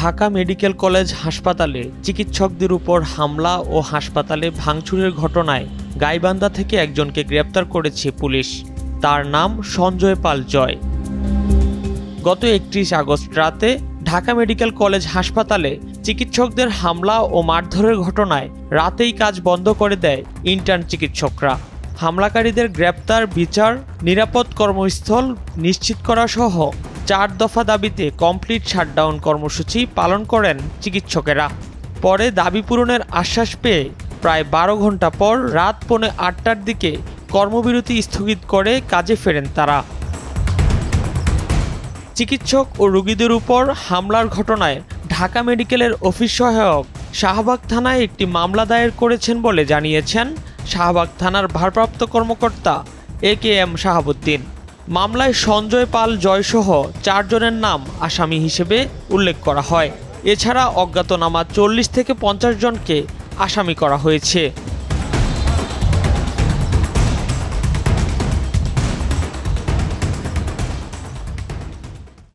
Dhaka medical college হাসপাতালে চিকিৎসকদের উপর হামলা ও হাসপাতালে ভাঙচুরের ঘটনায় গাইবান্ধা থেকে একজনকে গ্রেপ্তার করেছে পুলিশ। তার নাম সঞ্জয় পাল জয়। গত 31 আগস্ট রাতে ঢাকা মেডিকেল কলেজ হাসপাতালে চিকিৎসকদের হামলা ও মারধরের ঘটনায় রাতেই কাজ বন্ধ করে দেয় ইন্টার্ন চিকিৎসকরা। হামলাকারীদের গ্রেপ্তার, বিচার, নিরাপদ কর্মস্থল নিশ্চিত করা সহ 4 দফা দাবিতে কমপ্লিট শাটডাউন কর্মসূচি পালন করেন চিকিৎসকেরা। পরে দাবি পূরণের আশ্বাস পেয়ে প্রায় 12 ঘন্টা পর রাত 8:45টার দিকে কর্মবিরতি স্থগিত করে কাজে ফেরেন তারা। চিকিৎসক ও রোগীদের উপর হামলার ঘটনায় ঢাকা মেডিকেলের অফিস সহায়ক শাহবাগ থানায় একটি মামলা দায়ের করেছেন বলে জানিয়েছেন শাহবাগ থানার ভারপ্রাপ্ত কর্মকর্তা AKM শাহাবুদ্দিন। মামলায় সঞ্জয় পাল জয়সহ 4 জনের নাম আসামি হিসেবে উল্লেখ করা হয়। এছাড়া অজ্ঞাতনামা 40 থেকে 50 জনকে আসামি করা হয়েছে।